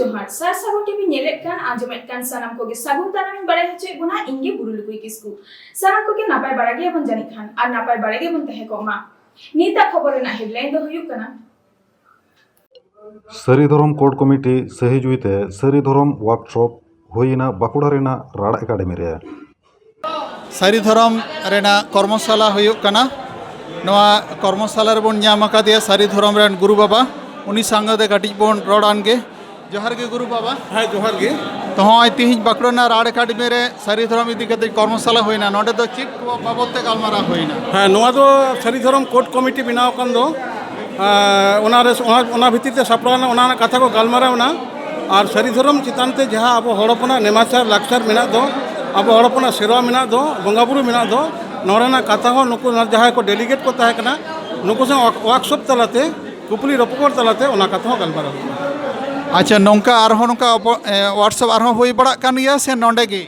जोहार सार सागुन टीवी नेलेत कान आंजमेत कान सानाम कोगे सागुन तानामिन बाड़ाय होचे गुना इंगे बुरु लुकुई किसकु सानाम कोगे नापाय बाड़ा गे बन जानि खान आर नापाय बाड़ा गे बन तहे कोमा नीता खबर रेना हेडलाइन दो हुयुग काना सारी धरम कोड कमिटी सही जुईते सारी धरम वर्कशॉप हुईना बाकुड़ा रेना राड एकाडेमी रे सारी धरम रेना कर्मशाला हुयुग काना नवा कर्मशाला रे बोन ᱧᱟᱢ ᱟᱠᱟᱫᱮᱭᱟ सारी धरम रेन गुरु बाबा उनी संगदे कटिज बोन रोडान गे जोहार गे गुरु बाबा हाँ जोहार गे तो हय तिहिज बाकुड़ा राड एकाडेमी रे सारी धरम इदी कते कर्मशाला हुईना नोडे दो चिक बाबत ते गालमारा हुईना हाँ नवा दो सारी धरम कोड कमिटी बनाव कान दो ओना भितर ते सापड़ाना ओना कथा को गालमारावना और सारी धरम चितान ते जहाँ अब हड़पना नेमाचार लाचार मेना दो अब हड़पना सेवा मेना दो बंगा बुरु मेना दो नोरेना कथा हो नुकु जहाँ को डेलीगेट को तहे कना नुकु से वर्कशॉप तलाते कुपली रपकोर तलाते ओना कथा हो गालमाराव अच्छा नौका आरहो नौका व्हाट्सएप आरहो हुई बड़ा कान गया से नोंडे गे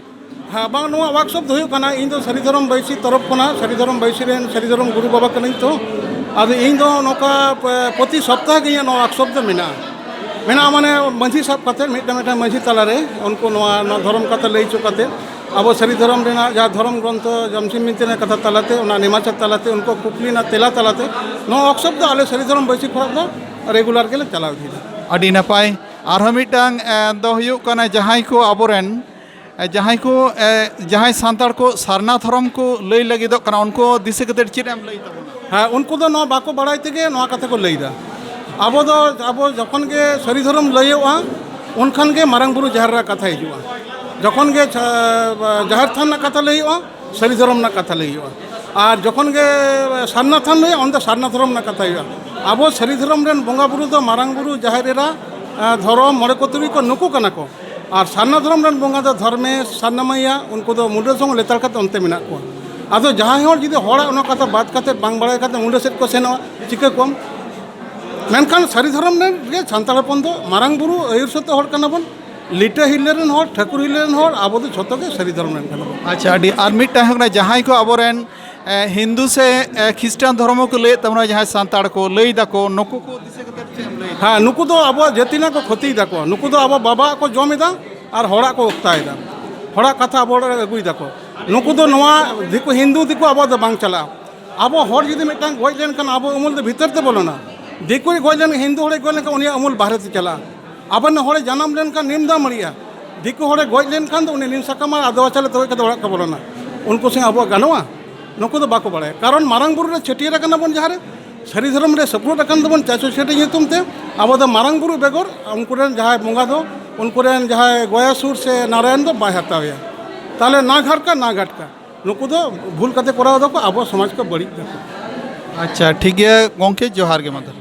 हाँ बांग नवा वर्कशॉप दो हुयुग काना इन दो सारी धरम बैसी तरफ कना सारी धरम बैसी रेन सारी धरम गुरु बाबा कनिं तो अब इन दो नौका प्रति सप्ताह के नो वर्कशॉप दो मेना माने मंझी सब कते मिटा मंझी तलारे उनको नवा धर्म कथा लई चुकाते अब सारी धर्म रेना जहाँ धर्म ग्रंथ जमसिम मिनते कथा तलाते उना नेमाचार तलाते उनको कुपली ना तेला तलाते नो वर्कशॉप दो आले सारी धर्म बैसी खराब दो रेगुलर के चलाव दी अडी नपाय आरहो मिटांग दो हुयुग काना जहां को आबोरेन जहां सांतार को सारना धर्म को लई लगिदो काना उनको दिसे कते चिट एम लई तबना हाँ उनको दो नो बाको बड़ाई तेगे नो कथा को लईदा अब जखन के सारी धरम लईओआ उनखान के मारंग बुरु जहर रा कथा हिजुआ जखन के जहर थान ना कथा लईओआ सारी धरम ना कथा लईओआ और जखन के सारना थान लई उन सारना धरम ना कथा हिजुआ अब सारी धरम रेन बंगा बुरु दो मारंग बुरु जहरेरा धरम मरे को तुरी को नुकु कना को और सारना धरम रेन बंगा दो धर्मेश सारनामैया उनको दो मुंडे संग लेतार कते उनते मेना को आदो जहाँ हर जुदी हड़ा उना कथा बात कते बांग बड़ाय कते मुंडे सेट को सेनो चिका कम मेनखान सारी धरम रे सानताल हपन दो मारंग बुरु आयुर सते हड़ कना बन लिटा हिलेरन हड़ ठाकुर हिलेरन हड़ आबो दो झोतो के सारी धरम रेन कना बन अच्छा अडी आर मिटा हकना जहां को आबोरेन हिंदू से ख्रिस्टान धर्म को ले तमरा जहां सांताड़ को लई दाको नुकु को दिसे कते चेम लई हाँ नुकु दो अब जतिना को क्षति दाको नुकु दो अब बाबा को जमेदा और हड़ा को उक्तायदा हड़ा कथा अब अगुई दाको नुकु दो नवा दिको हिंदू दिको अब दो बांग चला अब हड़ जुदी मिटांग गज लेन कान अब उमुल दो भीतर ते बोलोना दिको गज लेन हिंदू हड़े गज लेन कान उनिया उमुल बाहर ते चला अब न हड़े जन्म लेन कान निमदा मरिया दिको हड़े गज लेन कान दो उनि निम सकामा आदवा चले तो के दौड़ा का बोलोना उनको से अब गनवा नुकु दो बाको बड़ाय कारण मारंग बुरु रे छटियर कना बन जहारे सारी धर्म रे सपोर्ट अकन दबन चाचो छेटे nyutum ते अब दो मारंग बुरु बेगर उनको रेन जहां बंगा दो उनको रेन जहां गयासुर से नारायण दो बाय हतावया ताले ना घाट का ना घाट का नुकु दो भूल कते कोराव दो को अब समाज को बड़ी अच्छा ठीक है गोंके जोहार गे मदर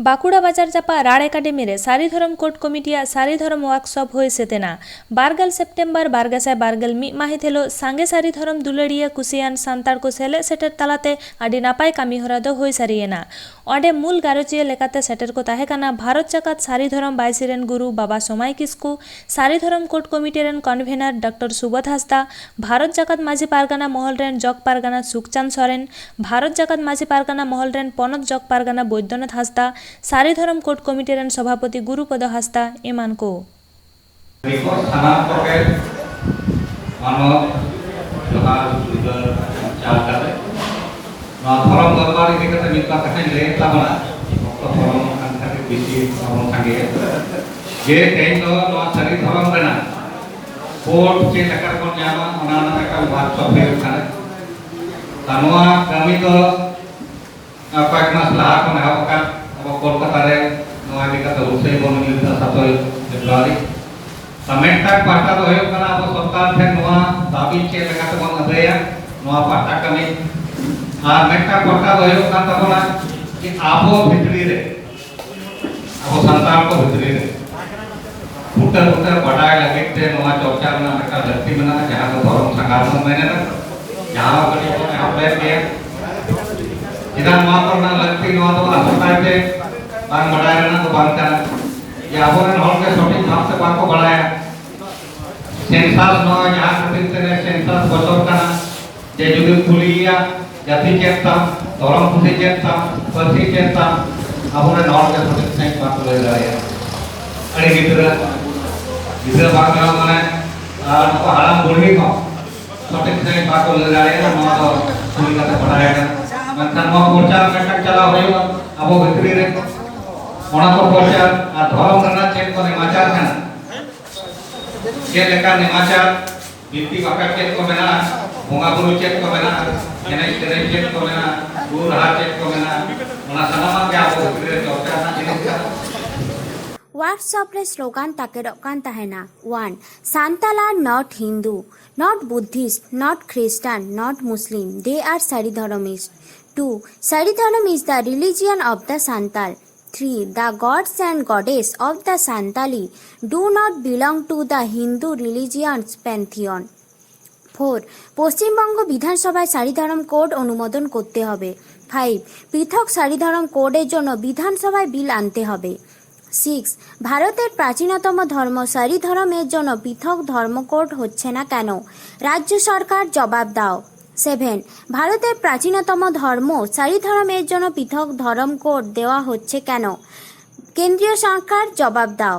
बाकुड़ा बाजार चापा राड एकाडेमी रे सारी धरम कोड कमिटिया सारी धरम वर्कशॉप होय सेतेना बारगल सेप्टेम्बर बारगासाय बारगल मी माहितेलो सांगे सारी धरम दुलड़िया कुसियान सांताड़ को सेले सेटर तलाते आडी नापाय कामी हरा दो होय सारियेना ओंडे मूल गारोचिया लेकाते सेटर को ताहे काना भारत जाकात सारी धरम बायसिरेन गुरु बाबा सोमाय किस्कु सारी धरम कोड कमिटी रेन कन्वेनर डॉक्टर सुबोध हासदा भारत जाकात माझी पारगाना महल रेन जग पारगाना सुखचांद सोरेन भारत जाकात माझी पारगाना महल रेन पनत Jag Pargana Baidyanath Hansda Sari Dharam code committee rain सभापति गुरुपद हासदा एमान को धरम दरबार इदी कते मिता कथा ले ताबना धरम खान बिसी धरम संगे जे तेन दो सारी धरम रेना कोड से लकर को न्यामा ओना ना का वर्कशॉप हे खाना तनवा कमी तो पाक मास ला को ना का अब कोलकाता रे नवा इदी कते उसे बोन निता 7 फेब्रुआरी समेट तक पाटा तो होयो कना अब सरकार थे नवा दाबी के लगाते बन अदया नवा पाटा कमी हाँ मेटा कोटा दो यो कांता बोला कि आपो भितरी रे आपो संतान को भितरी रे पुटर बढ़ाए लगे थे नवा चर्चा में मेटा धरती में ना जहाँ तो धर्म संघार में मैंने ना जहाँ कभी तो मैं अप्लाई किया जिधर नवा पर ना लगती नवा तो आसपास पे बांग बढ़ाए ना तो बांग करना ये आपो ने नॉन के शॉपिंग भाग से बांग को बढ़ाया सेंसस नवा जहाँ कभी तेरे सेंसस बचों का जे जुगे खुलिया जाति चेता धर्म खुशी चेता पति चेता अब नॉन के शॉपिंग से बांग ले रहा है ᱟᱹᱰᱤ ᱜᱤᱫᱽᱨᱟᱹ ᱵᱟᱝ ᱵᱮᱱᱟᱣ ᱢᱟᱱᱮ ᱟᱨ ᱱᱩᱠᱩ ᱦᱟᱲᱟᱢ ᱵᱩᱲᱦᱤ ᱠᱚ ᱥᱚᱴᱷᱤᱠ ᱥᱟᱺᱦᱤᱡ ᱵᱟᱠᱚ ᱞᱟᱹᱭ ᱫᱟᱲᱮᱭᱟᱜᱼᱟ ᱱᱚᱣᱟ ᱫᱚ ᱠᱩᱞᱤ ᱠᱟᱛᱮ ᱵᱟᱰᱟᱭ ᱠᱟᱱᱟ ᱢᱮᱱᱠᱷᱟन ᱱᱚᱣᱟ ᱯᱨᱚᱪᱟᱨ ᱢᱤᱫᱴᱟᱝ ᱪᱟᱞᱟᱣ ᱦᱩᱭᱩᱜᱼᱟ ᱟᱵᱚ ᱵᱷᱤᱛᱨᱤ ᱨᱮ ᱚᱱᱟ ᱠᱚ ᱯᱨᱚᱪᱟर ᱟᱨ ᱫᱷᱚᱨᱚᱢ ᱨᱮᱱᱟᱜ ᱪᱮᱫ ᱠᱚ ᱱᱮᱢᱟᱪᱟᱨ ᱠᱟᱱᱟ ᱪᱮᱫ ᱞᱮᱠᱟ ᱱᱮᱢᱟᱪᱟर ᱵᱤᱱᱛᱤ ᱵᱟᱠᱷᱮᱲ ᱪᱮᱫ ᱠᱚ ᱢᱮᱱᱟᱜᱼᱟ ᱵᱚᱸᱜᱟ ᱵᱩᱨᱩ ᱪᱮᱫ ᱠᱚ ᱢᱮᱱᱟᱜᱼᱟ ᱮᱱᱮᱡ ᱥᱮᱨᱮᱧ ᱪᱮᱫ ᱠᱚ ᱢᱮᱱᱟᱜᱼᱟ ᱨᱩ ᱨᱟᱦᱟ ᱪᱮᱫ ᱠᱚ ᱢᱮᱱᱟᱜᱼᱟ ᱚᱱᱟ ᱥᱟᱱᱟᱢᱟᱜ ᱜᱮ ᱟᱵᱚ ᱵᱷᱤᱛᱨᱤ ᱨᱮ ᱪᱚᱨᱪᱟ ᱨᱮᱱᱟᱜ ᱡᱤᱱᱤᱥ ᱠᱟᱱᱟ WhatsApp रे slogan ताकेरक can't तहेना 1 Santal are not Hindu, not Buddhist, not Christian, not Muslim. They are Saridharamists. 2 Saridharam is the religion of the Santal. 3 The gods and goddess of the Santali do not belong to the Hindu religion's pantheon. 4 Paschimbanga বিধানসভায় সারিধরম code অনুমোদন করতে হবে 5 পৃথক সারিধরম কোডের জন্য বিধানসভায় বিল আনতে হবে 6 ভারতের প্রাচীনতম ধর্ম সারিধরমের জন্য পৃথক ধর্মকোড হচ্ছে না কেন রাজ্য সরকার জবাব দাও 7 ভারতের প্রাচীনতম ধর্ম সারিধরমের জন্য পৃথক ধর্ম কোড দেওয়া হচ্ছে কেন কেন্দ্রীয় সরকার জবাব দাও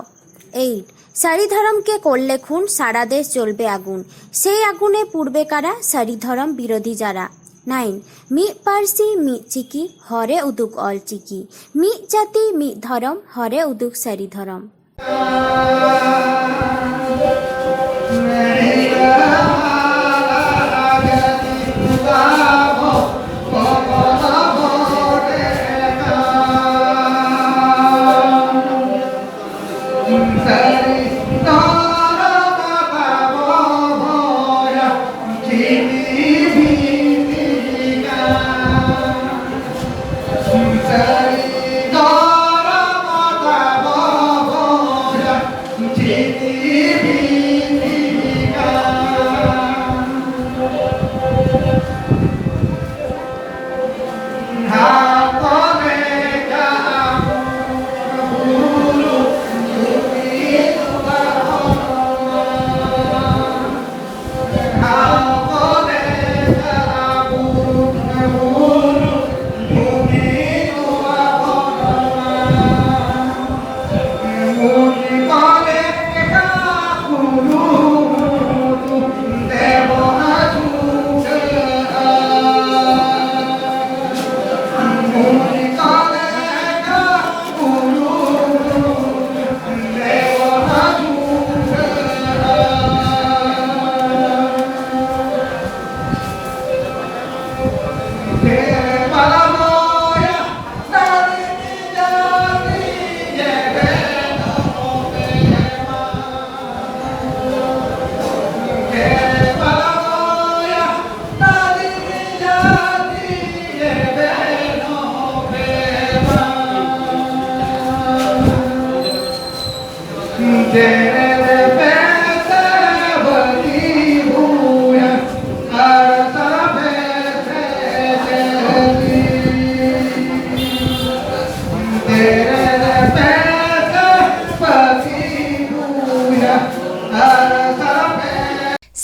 8 সারিধরমকে করলে খুন সারা দেশ জ্বলবে আগুন সেই আগুনে পুড়বে কারা সারিধরম বিরোধী যারা 9 মি পার্সি মি চিকি হরে উদুক অল চিকি মি জাতি মি ধরম হরে উদুক সারিধরম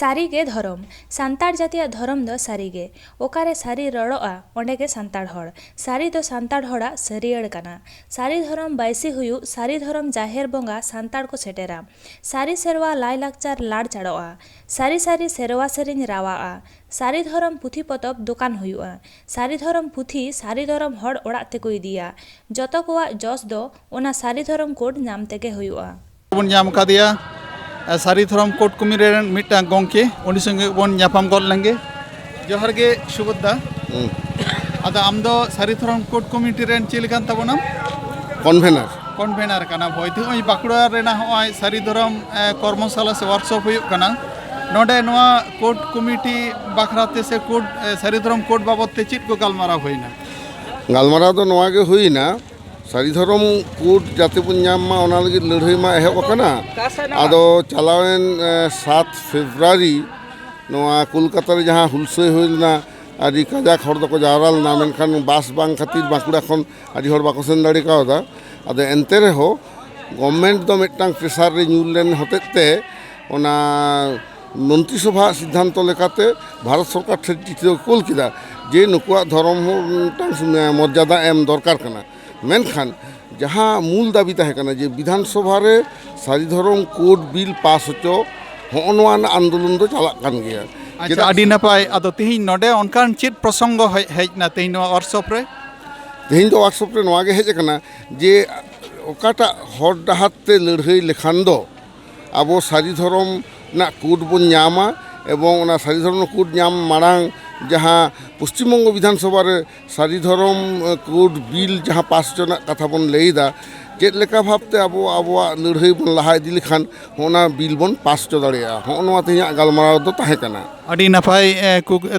सारीगे धरम सान्ताड़ जातिया धरम दो सारीगे ओकारे सारी रड़ोआ ओंडेगे सान्ताड़ हड़ सारी दो सान्ताड़ हड़ा सारियड़ कना सारी धरम बाइसी हुयु सारी धरम जाहेर बोंगा सान्ताड़ को सेटेरा सारी सेरवा लाई लाकचार लाड़ चाड़ोआ सारी सारी सेरवा सेरिन रावाआ सारी धरम पुथी पतब दुकान हुयुआ सारी धरम पुथी सारी धरम हड़ ओड़ा तेको इदिया जतो कोआ जस दो ओना सारी धरम कोड नाम तेगे हुयुआ बन नाम कादिया सारिधरम कोट कमिटी रेन मिटा गोंके उनी संगे बन ᱧᱟᱯᱟᱢ गल लेंगे जोहार गे सुबोधा आदा आम दो सारिधरम कोट कमिटी रेन चेलकान तबोना कन्वेनर काना भयती ओई बाकुड़ा रेना होय सारिधरम कर्मशाला से वर्कशॉप हुयुक काना नोडे नोआ कोट कमिटी बाखराते से कोट सारिधरम कोट बाबत ते चित को गालमारा होइना गालमारा दो नोआ गे हुइना सारिधरम कोड जाते बन नामा ओना लगी लड़ाई मा एहब कना आदो चलावेन 7 फेब्रुआरी नोआ कोलकाता रे जहां हुलसई होइलना आदि काजाक हर दको जावरालना मेनखान बास बांग खातिर बाकुड़ा खन आदि हर बाको सेन दाड़ी कावदा आदो एनते रे हो गवर्नमेंट दो मिटांग प्रेसार रे न्यूलेन हतेते ओना मंत्रिसभा सिद्धांत लेकाते भारत सरकार चिठी कोल किदा जे नुकुआ धर्म मर्यादा एम दरकार कना मेनखान ᱡᱟᱦᱟᱸ ᱢᱩᱞ ᱫᱟᱵᱤ ᱛᱟᱦᱮᱸ ᱠᱟᱱᱟ ᱡᱮ ᱵᱤᱫᱷᱟᱱ ᱥᱚᱵᱷᱟ ᱨᱮ ᱥᱟᱹᱨᱤ ᱫᱷᱚᱨᱚᱢ ᱠᱳᱰ ᱵᱤᱞ ᱯᱟᱥ ᱦᱚᱪᱚ ᱦᱚᱸᱜᱼᱚ ᱱᱚᱣᱟ ᱨᱮᱱᱟᱜ ᱟᱱᱫᱳᱞᱚᱱ ᱫᱚ ᱪᱟᱞᱟᱜ ᱠᱟᱱ ᱜᱮᱭᱟ। ᱟᱪᱪᱷᱟ ᱟᱹᱰᱤ ᱱᱟᱯᱟᱭ ᱟᱫᱚ ᱛᱤᱦᱤᱧ ᱱᱚᱰᱮ ᱚᱱᱠᱟᱱ ᱪᱮᱫ ᱯᱨᱚᱥᱚᱝᱜᱚ ᱦᱮᱡ ᱮᱱᱟ ᱛᱤᱦᱤᱧ ᱱᱚᱣᱟ ᱣᱟᱨᱠᱥᱚᱯ ᱨᱮ? ᱛᱮᱦᱮᱧ ᱫᱚ ᱣᱟᱨᱠᱥᱚᱯ ᱨᱮ ᱱᱚᱣᱟ ᱜᱮ ᱦᱮᱡ ᱟᱠᱟᱱᱟ ᱡᱮ ᱚᱠᱟᱴᱟᱜ ᱦᱚᱨ ᱰᱟᱦᱟᱨ ᱛᱮ ᱞᱟᱹᱲᱦᱟᱹᱭ ᱞᱮᱠᱷᱟᱱ ᱫᱚ ᱟᱵᱚ ᱥᱟᱹᱨᱤ ᱫᱷᱚᱨᱚᱢ ᱨᱮᱱᱟᱜ ᱠᱳᱰ ᱵᱚᱱ ᱧᱟᱢᱟ ᱮᱵᱚᱝ ᱚᱱᱟ ᱥᱟᱹᱨᱤ ᱫᱷᱚᱨᱚᱢ ᱠᱳᱰ ᱧᱟᱢ ᱢᱟᱲᱟᱝ ᱡᱟᱦᱟᱸ ᱯᱚᱥᱪᱤᱢ ᱵᱚᱝᱜᱚ ᱵᱤᱫᱷᱟᱱ ᱥᱚᱵᱷᱟ ᱨᱮ ᱥᱟᱹᱨᱤ ᱫᱷᱚᱨᱚᱢ ᱠᱳᱰ ᱵᱤᱞ ᱡᱟᱦᱟᱸ ᱯᱟᱥ ᱦᱚᱪᱚ ᱨᱮᱱᱟᱜ ᱠᱟᱛᱷᱟ ᱵᱚᱱ ᱞᱟᱹᱭᱫᱟ ᱪᱮᱫ ᱞᱮᱠᱟ ᱵᱷᱟᱵᱛᱮ ᱟᱵᱚᱣᱟᱜ ᱞᱟᱹᱲᱦᱟᱹᱭ ᱵᱚᱱ ᱞᱟᱦᱟ ᱤᱫᱤ ᱞᱮᱠᱷᱟन ᱚᱱᱟ ᱵᱤᱞ ᱵᱚᱱ ᱯᱟᱥ ᱦᱚᱪᱚ ᱫᱟᱲᱮᱭᱟᱜᱼᱟ ᱦᱚᱸᱜᱼᱚ ᱱᱚᱣᱟ ᱛᱮᱦᱮᱧᱟᱜ ᱜᱟᱞᱢᱟᱨᱟᱣ ᱫᱚ ᱛᱟᱦᱮᱸ ᱠᱟᱱᱟ। ᱟᱹᱰᱤ ᱱᱟᱯᱟᱭ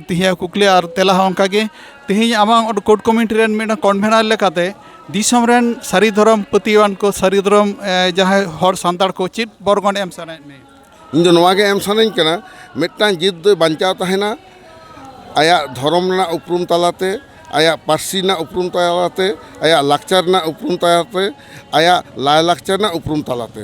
ᱛᱤᱦᱤᱧᱟᱜ ᱠᱩᱠᱞᱤ ᱟᱨ ᱛᱮᱞᱟ ᱦᱚᱸ ᱚᱱᱠᱟᱜᱮ ᱛᱤᱦᱤᱧ ᱟᱢᱟᱜ ᱠᱳᱰ ᱠᱚᱢᱤᱴᱤ ᱨᱮᱱ ᱢᱤᱫᱴᱟᱝ ᱠᱚᱱᱵᱷᱮᱱᱟᱨ ᱞᱮᱠᱟᱛᱮ ᱫᱤᱥᱚᱢ ᱨᱮᱱ ᱥᱟᱹᱨᱤ ᱫᱷᱚᱨᱚᱢ ᱯᱟᱹᱛᱭᱟᱹᱣᱟᱱ ᱠᱚ ᱥᱟᱹᱨᱤ ᱫᱷᱚᱨᱚᱢ ᱡᱟᱦᱟᱸᱭ ᱦᱚᱲ ᱥᱟᱱᱛᱟᱲ ᱠᱚ ᱪᱮᱫ ᱵᱚᱨᱜᱚᱱ ᱮᱢ ᱥᱟᱱᱟᱭᱮᱫ ᱢᱮᱭᱟ? ᱤᱧ ᱫᱚ ᱱᱚᱣᱟ ᱜᱮ ᱮᱢ ᱥᱟᱱᱟᱧ ᱠᱟᱱᱟ ᱢᱤᱫᱴᱟᱝ ᱡᱟᱹᱛ ᱫᱚᱭ ᱵᱟᱧᱪᱟᱣ ᱛᱟᱦᱮᱱᱟ ᱟᱭᱟᱜ ᱫᱷᱚᱨᱚᱢ ᱨᱮᱱᱟᱜ ᱩᱯᱨᱩᱢ ᱛᱟᱞᱟᱛᱮ ᱟᱭᱟᱜ ᱯᱟᱹᱨᱥᱤ ᱨᱮᱱᱟᱜ ᱩᱯᱨᱩᱢ ᱛᱟᱞᱟᱛᱮ ᱟᱭᱟᱜ ᱞᱟᱠᱪᱟᱨ ᱨᱮᱱᱟᱜ ᱩᱯᱨᱩᱢ ᱛᱟᱞᱟᱛᱮ ᱟᱭᱟᱜ ᱞᱟᱭᱼᱞᱟᱠᱪᱟᱨ ᱨᱮᱱᱟᱜ ᱩᱯᱨᱩᱢ ᱛᱟᱞᱟᱛᱮ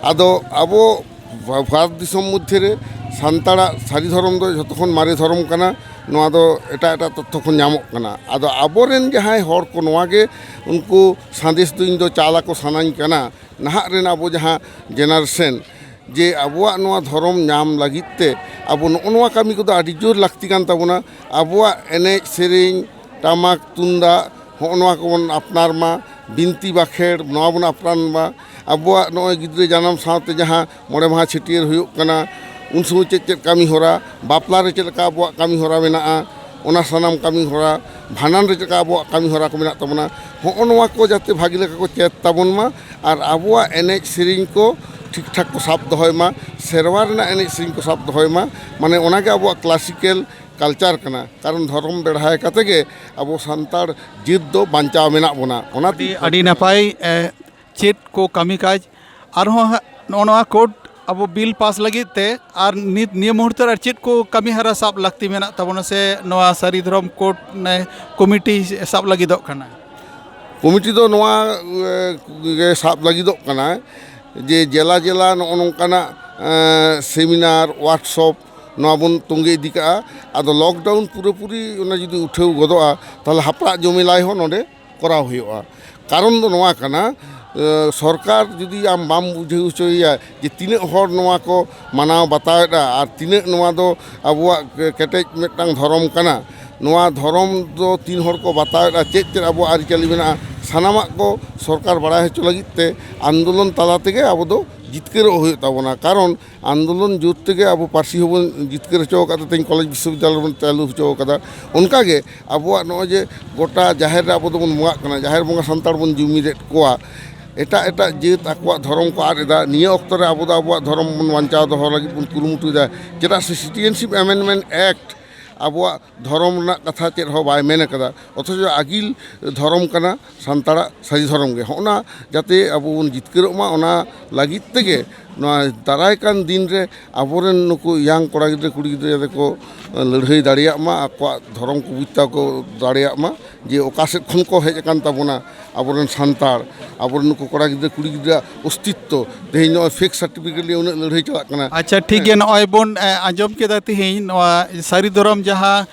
ᱟᱫᱚ ᱟᱵᱚ ᱵᱷᱟᱨᱚᱛ ᱫᱤᱥᱚᱢ ᱢᱚᱫᱽᱫᱷᱮ ᱨᱮ ᱥᱟᱱᱛᱟᱲᱟᱜ ᱥᱟᱹᱨᱤ ᱫᱷᱚᱨᱚᱢ ᱫᱚ ᱡᱷᱚᱛᱚ ᱠᱷᱚᱱ ᱢᱟᱨᱮ ᱫᱷᱚᱨᱚᱢ ᱠᱟᱱᱟ ᱱᱚᱣᱟ ᱫᱚ ᱮᱴᱟᱜ ᱛᱚᱛᱛᱷᱚ ᱠᱷᱚᱱ ᱧᱟᱢᱚᱜ ᱠᱟᱱᱟ ᱟᱫᱚ ᱟᱵᱚᱨᱮᱱ ᱡᱟᱦᱟᱸᱭ ᱦᱚᱲ ᱠᱚ ᱱᱚᱣᱟ ᱜᱮ ᱩᱱᱠᱩ ᱥᱟᱸᱫᱮᱥ ᱫᱚ ᱤᱧ ᱫᱚ ᱪᱟᱞ ᱟᱠᱚ ᱥᱟᱱᱟᱧ ᱠᱟᱱᱟ ᱱᱟᱦᱟᱜ ᱨᱮᱱ ᱟᱵᱚ ᱡᱟᱦᱟᱸ ᱡᱮনাᱨᱮᱥᱚᱱ ᱡᱮ ᱟᱵᱚᱣᱟᱜ ᱱᱚᱣᱟ ᱫᱷᱚᱨᱚᱢ ᱧᱟᱢ ᱞᱟᱹᱜᱤᱫ te ᱟᱵᱚ ᱱᱚᱜᱼᱚ ᱱᱚᱣᱟ ᱠᱟᱹᱢᱤ ᱠᱚᱫᱚ ᱟᱹᱰᱤ ᱡᱳᱨ ᱞᱟᱹᱠᱛᱤ ᱠᱟᱱ ᱛᱟᱵᱚᱱᱟ ᱟᱵᱚᱣᱟᱜ ᱮᱱᱮᱡ ᱥᱮᱨᱮᱧ ᱴᱟᱢᱟᱠ ᱛᱩᱢᱫᱟᱜ ᱦᱚᱸᱜᱼᱚ ᱱᱚᱣᱟ ᱠᱚᱵᱚᱱ ᱟᱯᱱᱟᱨ ᱢᱟ ᱵᱤᱱᱛᱤ ᱵᱟᱠᱷᱮᱲ ᱱᱚᱣᱟ ᱵᱚᱱ ᱟᱯᱱᱟᱨ ᱢᱟ ᱟᱵᱚᱣᱟᱜ ᱱᱚᱜᱼᱚᱭ ᱜᱤᱫᱽᱨᱟᱹ ᱡᱟᱱᱟᱢ ᱥᱟᱶᱛᱮ ᱡᱟᱦᱟᱸ 9 ᱢᱟᱦᱟ ᱪᱷᱟᱹᱴᱭᱟᱹᱨ ᱦᱩᱭᱩᱜ ᱠᱟᱱᱟ ᱩᱱ ᱥᱚᱢᱚᱭ ᱪᱮᱫ ᱠᱟᱹᱢᱤ ᱦᱚᱨᱟ ᱵᱟᱯᱞᱟ ᱨᱮ ᱪᱮᱫ ᱞᱮᱠᱟ ᱟᱵᱚᱣᱟᱜ ᱠᱟᱹᱢᱤ ᱦᱚᱨᱟ ᱢᱮᱱᱟᱜᱼᱟ ᱚᱱᱟ ᱥᱟᱱᱟᱢ ᱠᱟᱹᱢᱤ ᱦᱚᱨᱟ ᱵᱷᱟᱸᱰᱟᱱ ᱨᱮ ᱪᱮᱫ ᱞᱮᱠᱟ ᱟᱵᱚᱣᱟᱜ ᱠᱟᱹᱢᱤ ᱦᱚᱨᱟ ko ᱢᱮᱱᱟᱜ ᱛᱟᱵᱚᱱᱟ ᱦᱚᱸᱜᱼᱚ ᱱᱚᱣᱟ ko ᱡᱟᱛᱮ ᱵᱷᱟᱜᱤ ᱞᱮᱠᱟ ko ᱪᱮᱫ ᱛᱟᱵᱚᱱ ᱢᱟ ᱟᱨ ᱟᱵᱚᱣᱟᱜ ᱮᱱᱮᱡ ᱥᱮᱨᱮᱧ ko ᱴᱷᱤᱠ ᱴᱷᱟक ko ᱥᱟᱵ ᱫᱚᱦᱚᱭ ᱢᱟ ᱥᱮᱨᱣᱟ ᱨᱮᱱᱟᱜ ᱮᱱᱮᱡ ᱥᱮᱨᱮᱧ ko ᱥᱟᱵ ᱫᱚᱦᱚᱭ ᱢᱟ ᱢᱟᱱᱮ ᱚᱱᱟᱜᱮ ᱟᱵᱚᱣᱟᱜ ᱠᱞᱟᱥᱤᱠᱮᱞ ᱠᱟᱞᱪᱟর ᱠᱟᱱᱟ ᱠᱟᱨᱚᱱ ᱫᱷᱚᱨᱚᱢ ᱵᱮᱲᱦᱟᱭ ᱠᱟᱛᱮ ᱜᱮ ᱟᱵᱚ ᱥᱟᱱᱛᱟᱲ ᱡᱟᱹᱛ ᱫᱚ ᱵᱟᱧᱪᱟᱣ ᱢᱮᱱᱟᱜ ᱵᱚᱱᱟ ᱚᱱᱟᱛᱮ ᱟᱹᱰᱤ ᱱᱟᱯᱟᱭ ᱪᱮᱫ ko ᱠᱟᱹᱢᱤ ᱠᱟᱡᱽ ᱟᱨᱦᱚᱸ ᱱᱚᱜᱼᱚ ᱱᱚᱣᱟ ᱠᱳᱰ ᱟᱵᱚ ᱵᱤᱞ ᱯᱟᱥ ᱞᱟᱹᱜᱤᱫ te ᱟᱨ ᱱᱤᱛ ᱱᱤᱭᱟᱹ ᱢᱩᱦᱩᱨᱛᱚ ᱨᱮ ᱪᱮᱫ ko ᱠᱟᱹᱢᱤ ᱦᱚᱨᱟ ᱥᱟᱵ ᱞᱟᱹᱠᱛᱤ ᱢᱮᱱᱟᱜ ᱛᱟᱵᱚᱱᱟ ᱥᱮ ᱱᱚᱣᱟ ᱥᱟᱹᱨᱤ ᱫᱷᱚᱨᱚᱢ ᱠᱳᱰ ᱠᱚᱢᱤᱴᱤ ᱥᱟᱵ ᱞᱟᱹᱜᱤᱫᱚᱜ ᱠᱟᱱᱟ? ᱠᱚমিটি ᱫᱚ ᱱᱚᱣᱟ ᱜᱮ ᱥᱟᱵ ᱞᱟᱹᱜᱤᱫᱚᱜ ᱠᱟᱱᱟ ᱡᱮ ᱡᱮᱞᱟ ᱡᱮᱞᱟ ᱱᱚᱜᱼᱚ ᱱᱚᱝᱠᱟᱱᱟᱜ সেমিনার ওয়ার্কশপ নয়া বন তঙ্গে ইদি কাগᱼᱟ ᱟᱫᱚ লকডাউন পুরোপুরি ᱚᱱᱟ ᱡᱩᱫᱤ উঠেও গদᱚᱜᱼᱟ তাহলে হাপড়াᱜ জমিলাই ᱦᱚᱸ ᱱᱚᱰᱮ ᱠᱚᱨᱟᱣ ᱦᱩᱭᱩᱜᱼᱟ কারণ ᱫᱚ ᱱᱚᱣᱟ ᱠᱟᱱᱟ সরকার যদি আম বাম বুঝাᱹᱣ ᱦᱚᱪᱚᱭᱮᱭᱟ ᱡᱮ ᱛᱤᱱᱟᱹᱜ ᱦᱚᱲ ᱱᱚᱣᱟ ᱠᱚ ᱢᱟᱱᱟᱣ ᱵᱟᱛᱟᱣᱮᱫᱟ ᱟᱨ ᱛᱤᱱᱟᱹᱜ ᱱᱚᱣᱟ ᱫᱚ ᱟᱵᱚᱣᱟᱜ ᱠᱮᱴᱮᱡ ᱢᱤᱫᱴᱟᱝ ᱫᱷᱚᱨᱚᱢ ᱠᱟᱱᱟ ᱱᱚᱣᱟ ᱫᱷᱚᱨᱚᱢ ᱫᱚ ᱛᱤᱱ ᱦᱚᱲ ᱠᱚ ᱵᱟᱛᱟᱣᱮᱫᱟ ᱪᱮᱫ ᱟᱵᱚᱣᱟᱜ ᱟᱹᱨᱤᱪᱟᱹᱞᱤ ᱢᱮᱱᱟᱜᱼᱟ ᱥᱟᱱᱟᱢᱟᱜ ᱠᱚ ᱥᱚᱨᱠᱟর ᱵᱟᱲᱟᱭ ᱦᱚᱪᱚ ᱞᱟᱹᱜᱤᱫ ᱛᱮ আন্দোলন ᱛᱟᱞᱟ ᱛᱮᱜᱮ ᱟᱵᱚ ᱫᱚ জিতকারও ᱦᱩᱭᱩᱜ ᱛᱟᱵᱚᱱᱟ কারণ আন্দোলন জোর থেকে ᱟᱵᱚ ᱯᱟᱹᱨᱥᱤ ᱦᱚᱸᱵᱚᱱ ᱡᱤᱛᱠᱟᱹᱨ ᱦᱚᱪᱚ ᱟᱠᱟᱫᱟ ᱛᱮᱦᱮᱧ ᱠᱚᱞᱮᱡᱽ ᱵᱤᱥᱥᱚᱵᱤᱫᱽᱫᱟᱞᱚᱭ ᱵᱚᱱ ᱪᱟᱹᱞᱩ ᱦᱚᱪᱚ ᱟᱠᱟᱫᱟ ᱚᱱᱠᱟᱜᱮ ᱟᱵᱚᱣᱟᱜ ᱱᱚᱜᱼᱚᱭ ᱡᱮ ᱜᱚᱴᱟ ᱡᱟᱦᱮᱨ ᱨᱮ ᱟᱵᱚ ᱫᱚᱵᱚᱱ ᱵᱚᱸᱜᱟᱜ ᱠᱟᱱᱟ ᱡᱟᱦᱮᱨ ᱵᱚᱸᱜᱟ ᱥᱟᱱᱛᱟᱲ ᱵᱚᱱ ᱡᱩᱢᱤᱫᱮᱫ ᱠᱚᱣᱟ ᱮᱴᱟᱜ ᱡᱟᱹᱛ ᱟᱠᱚᱣᱟᱜ ᱫᱷᱚᱨᱚᱢ ᱠᱚ ᱟᱫ ᱮᱫᱟ ᱱᱤᱭᱟᱹ ᱚᱠᱛᱚ ᱨᱮ ᱟᱵᱚ ᱫᱚ ᱟᱵᱚᱣᱟᱜ ᱫᱷᱚᱨᱚᱢ ᱵᱚᱱ ᱵᱟᱧᱪᱟᱣ ᱫᱚᱦᱚ ᱞᱟᱹᱜᱤᱫ ᱵᱚᱱ ᱠᱩᱨᱩᱢᱩᱴᱩᱭᱮᱫᱟ ᱪᱮᱫᱟᱜ ᱥᱮ সিটিজেনশিপ অ্যামেন্ডমেন্ট অ্যাক্ট আবহাওয়া ধরম ᱨᱮᱱᱟᱜ ᱠᱟᱛᱷᱟ ᱪᱮᱫ ᱦᱚᱸ ᱵᱟᱭ ᱢᱮᱱ ᱟᱠᱟᱫᱟ অথচ আগিল ধরম ᱠᱟᱱᱟ ᱥᱟᱱᱛᱟᱲᱟᱜ ᱥᱟᱹᱨᱤ ᱫᱷᱚᱨᱚᱢ ᱜᱮ ᱦᱚᱸᱜᱼᱱᱟ ᱡᱟᱛᱮ ᱟᱵᱚ ᱵᱚᱱ ᱡᱤᱛᱠᱟᱹᱨᱚᱜ ᱢᱟ ᱚᱱᱟ ᱞᱟᱹᱜᱤᱫ ᱛᱮᱜᱮ ᱱᱚᱣᱟ ᱫᱟᱨᱟᱭ ᱠᱟᱱ ᱫᱤᱱ ᱨᱮ ᱟᱵᱚᱨᱮᱱ ᱱᱩᱠᱩ ᱤᱭᱟᱝ ᱠᱚᱲᱟ ᱜᱤᱫᱽᱨᱟᱹ ᱠᱩᱲᱤ ᱜᱤᱫᱽᱨᱟᱹ ᱡᱟᱛᱮ ᱠᱚ ᱞᱟᱹᱲᱦᱟᱹᱭ ᱫᱟᱲᱮᱭᱟᱜ ᱢᱟ ᱟᱠᱚᱣᱟᱜ ᱫᱷᱚᱨᱚᱢ ᱠᱚ ᱵᱩᱡᱽ ᱛᱟᱠᱚ ᱫᱟᱲᱮᱭᱟᱜ ᱢᱟ ᱡᱮ ᱚᱠᱟ ᱥᱮᱫ ᱠᱷᱚᱱ ᱠᱚ ᱦᱮᱡ ᱟᱠᱟᱱ ᱛᱟᱵᱚᱱᱟ ᱟᱵᱚᱨᱮᱱ ᱥᱟᱱᱛᱟᱲ ᱟᱵᱚᱨᱮᱱ ᱱᱩᱠᱩ ᱠᱚᱲᱟ ᱜᱤᱫᱽᱨᱟᱹ ᱠᱩᱲᱤ ᱜᱤᱫᱽᱨᱟᱹ ᱚস্তিত্ব ᱛᱮᱦᱮᱧ ᱱᱚᱜᱼᱚᱭ ᱯᱷᱮᱠ ᱥᱟর্টিফিকেট নিয়ে উনাᱹᱜ লড়াই চালাক ᱠᱟᱱᱟ ᱟᱪᱪᱷᱟ ᱴᱷᱤᱠ ᱜᱮᱭᱟ ᱱᱚᱜᱼᱚᱭ ᱵᱚᱱ ᱟᱸᱡᱚᱢ ᱠᱮᱫᱟ ᱛᱤᱦᱤᱧ ᱱᱚᱣᱟ ᱥᱟᱹᱨᱤ ᱫᱷᱚᱨᱚᱢ ᱡᱟᱦᱟᱸ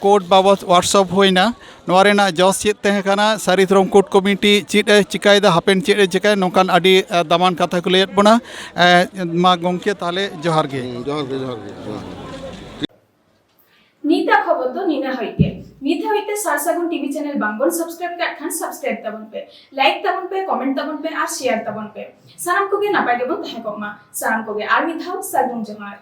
ᱠᱳᱰ ᱵᱟᱵᱚᱫ ᱳᱣᱟᱨᱠᱥᱚᱯ ᱦᱩᱭᱱᱟ ᱱᱚᱣᱟ ᱨᱮᱱᱟᱜ ᱡᱚᱥ ᱪᱮᱫ ᱛᱟᱦᱮᱸ ᱠᱟᱱᱟ ᱥᱟᱹᱨᱤ ᱫᱷᱚᱨᱚᱢ ᱠᱳᱰ ᱠᱚᱢᱤᱴᱤ ᱪᱮᱫ ᱮ ᱪᱤᱠᱟᱹᱭᱮᱫᱟ ᱦᱟᱯᱮᱱ ᱪᱮᱫ ᱮ ᱪᱤᱠᱟᱹᱭᱟ ᱱᱚᱝᱠᱟᱱ ᱟᱹᱰᱤ ᱫᱟᱢᱟᱱ ᱠᱟᱛᱷᱟ ᱠᱚ ᱞᱟᱹᱭᱮᱫ ᱵᱚᱱᱟ ᱢᱟ ᱜᱚᱢᱠᱮ ᱛᱟᱦᱚᱞᱮ ᱡᱚᱦᱟᱨ ᱜᱮ ᱡᱚᱦᱟᱨ ᱜᱮ ᱱᱤᱛᱟᱜ ᱠᱷᱚᱵᱚᱨ ᱫᱚ ᱱᱤᱱᱟᱹ ᱦᱟᱹᱵᱤᱡ ᱜᱮ ᱱᱤᱛ ᱦᱟᱹᱵᱤᱡ ᱛᱮ ᱥᱟᱨᱥᱟᱜᱩᱱ ᱴᱤভি চ্যানেল বাংবন সাবস্ক্রাইব ᱠᱟᱜ ᱠᱷᱟᱱ সাবস্ক্রাইব ᱛᱟᱵᱚᱱ ᱯᱮ লাইক ᱛᱟᱵᱚᱱ ᱯᱮ ᱠᱚᱢᱮন্ᱴ ᱛᱟᱵᱚᱱ ᱯᱮ ᱟᱨ শেয়ার ᱛᱟᱵᱚᱱ ᱯᱮ ᱥᱟᱱᱟᱢ ᱠᱚᱜᱮ ᱱᱟᱯᱟᱭ ᱜᱮᱵᱚᱱ ᱛᱟᱦᱮᱸ ᱠᱚᱜ ᱢᱟ ᱥᱟᱱᱟᱢ ᱠᱚᱜᱮ ᱟᱨ ᱢᱤᱫ ᱫᱷᱟᱣ ᱥᱟᱹᱜᱩᱱ ᱡᱚᱦᱟᱨ